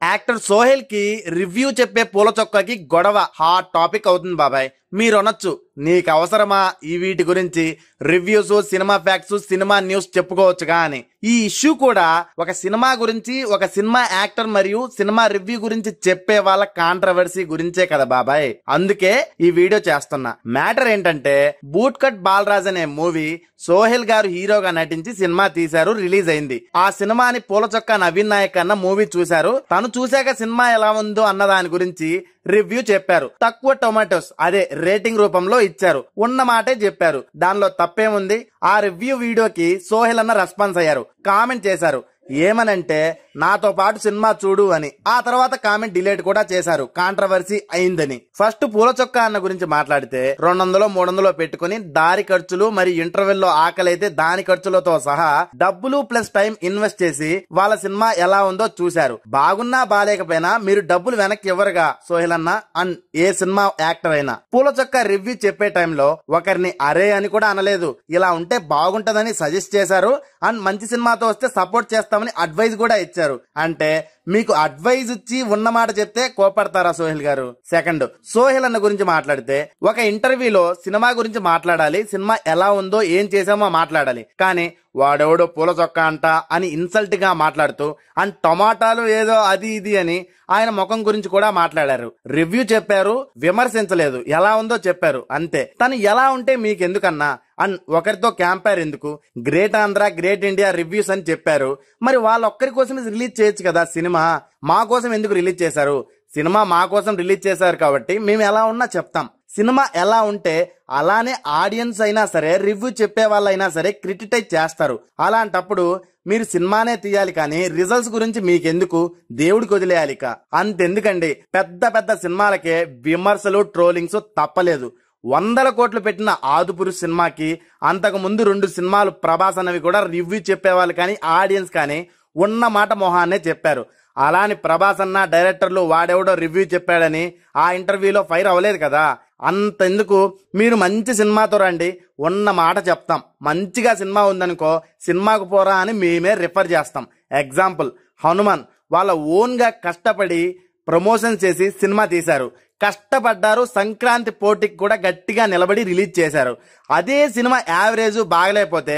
Actor Sohel కి review చెప్పే పూల చొక్కాకి గొడవ హాట్ టాపిక్ అవుతుంది బాబాయ్. మీరు అనొచ్చు, నీకు అవసరమా ఈ వీటి గురించి reviews, cinema facts, cinema news చెప్పుకోవచ్చుగా అని. ఈ ఇష్యూ కూడా ఒక సినిమా గురించి, ఒక సినిమా యాక్టర్ మరియు సినిమా రివ్యూ గురించి చెప్పే వాళ్ళ కాంట్రవర్సీ గురించే కదా బాబాయ్. అందుకే ఈ వీడియో చేస్తున్నా. మ్యాటర్ ఏంటంటే, బూట్ కట్ బాలరాజ్ అనే మూవీ సోహెల్ గారు హీరోగా నటించి సినిమా తీశారు, రిలీజ్ అయింది. ఆ సినిమాని పూల చొక్కా నవీన్ నాయక్ అన్న మూవీ చూశారు. తను చూశాక సినిమా ఎలా ఉందో అన్న దాని గురించి రివ్యూ చెప్పారు. తక్కువ టొమాటోస్ అదే రేటింగ్ రూపంలో ఇచ్చారు. ఉన్న మాటే చెప్పారు. దానిలో తప్పేముంది? ఆ రివ్యూ వీడియోకి సోహెల్ అన్న రెస్పాన్స్ అయ్యారు. కామెంట్ చేశారు. ఏమనంటే, నాతో పాటు సినిమా చూడు అని. ఆ తర్వాత కామెంట్ డిలీట్ కూడా చేశారు, కాంట్రవర్సీ అయిందని. ఫస్ట్ పూల చొక్కా అన్న గురించి మాట్లాడితే 200-300 పెట్టుకుని దారి ఖర్చులు మరి ఇంటర్వెల్ లో ఆకలైతే దాని ఖర్చులతో సహా డబ్బులు ప్లస్ టైం ఇన్వెస్ట్ చేసి వాళ్ళ సినిమా ఎలా ఉందో చూశారు. బాగున్నా బాలేకపోయినా మీరు డబ్బులు వెనక్కి ఇవ్వరుగా సోహెల్ అన్న అండ్ ఏ సినిమా యాక్టర్ అయినా. పూల చొక్కా రివ్యూ చెప్పే టైంలో ఒకరిని అరే అని కూడా అనలేదు. ఇలా ఉంటే బాగుంటదని సజెస్ట్ చేశారు అండ్ మంచి సినిమాతో వస్తే సపోర్ట్ చేస్తామని అడ్వైజ్ కూడా ఇచ్చారు. అంటే మీకు అడ్వైజ్ ఇచ్చి ఉన్నమాట చెప్తే కోపడతారా సోహెల్ గారు? సెకండ్, సోహెల్ అన్న గురించి మాట్లాడితే, ఒక ఇంటర్వ్యూలో సినిమా గురించి మాట్లాడాలి, సినిమా ఎలా ఉందో ఏం చేసామో మాట్లాడాలి. కానీ వాడెవడో పూల చొక్కా అంట అని ఇన్సల్ట్ గా మాట్లాడుతూ అండ్ టమాటాలు ఏదో అది ఇది అని ఆయన ముఖం గురించి కూడా మాట్లాడారు. రివ్యూ చెప్పారు, విమర్శించలేదు, ఎలా ఉందో చెప్పారు అంతే. తను ఎలా ఉంటే మీకెందుకన్నా అండ్ ఒకరితో క్యాంపైర్ ఎందుకు? Great Andhra, great India reviews అని చెప్పారు. మరి వాళ్ళొక్కరి కోసం రిలీజ్ చేయొచ్చు కదా సినిమా. మా కోసం ఎందుకు రిలీజ్ చేశారు? సినిమా మా కోసం రిలీజ్ చేశారు కాబట్టి మేము ఎలా ఉన్నా చెప్తాం. సినిమా ఎలా ఉంటే అలానే ఆడియన్స్ అయినా సరే, రివ్యూ చెప్పే వాళ్ళైనా సరే క్రిటిసైజ్ చేస్తారు. అలాంటప్పుడు మీరు సినిమానే తీయాలి, కానీ రిజల్ట్స్ గురించి మీకెందుకు? దేవుడికి వదిలేయాలి. అంతెందుకండి, పెద్ద పెద్ద సినిమాలకే విమర్శలు, ట్రోలింగ్స్ తప్పలేదు. 100 కోట్లు పెట్టిన ఆదిపురుష్ సినిమాకి అంతకు ముందు 2 సినిమాలు ప్రభాస్ అన్నవి కూడా రివ్యూ చెప్పేవాళ్ళు కానీ ఆడియన్స్ కానీ ఉన్న మాట మొహాన్నే చెప్పారు. అలాని ప్రభాస్ అన్న డైరెక్టర్లు వాడెవడో రివ్యూ చెప్పాడని ఆ ఇంటర్వ్యూలో ఫైర్ అవ్వలేదు కదా. అంతెందుకు, మీరు మంచి సినిమాతో రండి, ఉన్న మాట చెప్తాం. మంచిగా సినిమా ఉందనుకో సినిమాకు పోరా అని మేమే రిఫర్ చేస్తాం. ఎగ్జాంపుల్, హనుమాన్ వాళ్ళ ఓన్ గా కష్టపడి ప్రమోషన్ చేసి సినిమా తీశారు, కష్టపడ్డారు, సంక్రాంతి పోటీకి కూడా గట్టిగా నిలబడి రిలీజ్ చేశారు. అదే సినిమా యావరేజ్ బాగలేకపోతే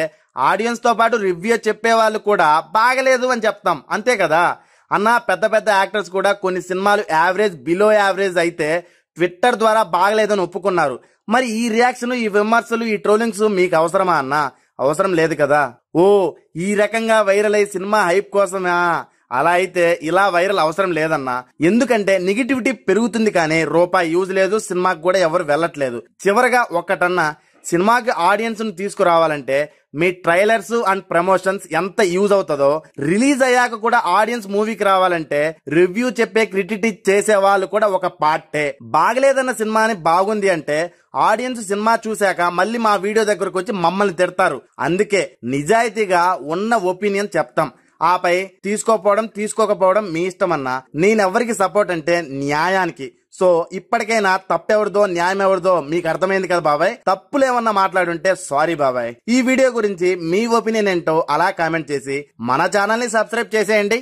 ఆడియన్స్ తో పాటు రివ్యూ చెప్పే వాళ్ళు కూడా బాగలేదు అని చెప్తాం, అంతే కదా అన్న. పెద్ద పెద్ద యాక్టర్స్ కూడా కొన్ని సినిమాలు యావరేజ్, బిలో యావరేజ్ అయితే ట్విట్టర్ ద్వారా బాగలేదని ఒప్పుకున్నారు. మరి ఈ రియాక్షన్, ఈ విమర్శలు, ఈ ట్రోలింగ్స్ మీకు అవసరమా అన్న? అవసరం లేదు కదా. ఓ ఈ రకంగా వైరల్ అయ్యి సినిమా హైప్ కోసమా? అలా అయితే ఇలా వైరల్ అవసరం లేదన్నా. ఎందుకంటే నెగిటివిటీ పెరుగుతుంది కానీ రూపాయి యూజ్ లేదు, సినిమాకి కూడా ఎవరు వెళ్ళట్లేదు. చివరగా ఒక్కటన్నా, సినిమాకి ఆడియన్స్ ను తీసుకురావాలంటే మీ ట్రైలర్స్ అండ్ ప్రమోషన్స్ ఎంత యూజ్ అవుతుందో, రిలీజ్ అయ్యాక కూడా ఆడియన్స్ మూవీకి రావాలంటే రివ్యూ చెప్పే, క్రిటిసైజ్ చేసే వాళ్ళు కూడా ఒక పార్టే. బాగలేదన్న సినిమాని బాగుంది అంటే ఆడియన్స్ సినిమా చూశాక మళ్ళీ మా వీడియో దగ్గరకు వచ్చి మమ్మల్ని తిడతారు. అందుకే నిజాయితీగా ఉన్న ఒపీనియన్ చెప్తాం. ఆపై తీసుకోకపోవడం మీ ఇష్టం అన్నా. నేనెవరికి సపోర్ట్ అంటే న్యాయానికి. సో ఇప్పటికైనా తప్పెవరిదో న్యాయం ఎవరిదో మీకు అర్థమైంది కదా బాబాయ్. తప్పులేమన్నా మాట్లాడుంటే సారీ బాబాయ్. ఈ వీడియో గురించి మీ ఒపీనియన్ ఏంటో అలా కామెంట్ చేసి మన ఛానల్ ని సబ్స్క్రైబ్ చేసేయండి.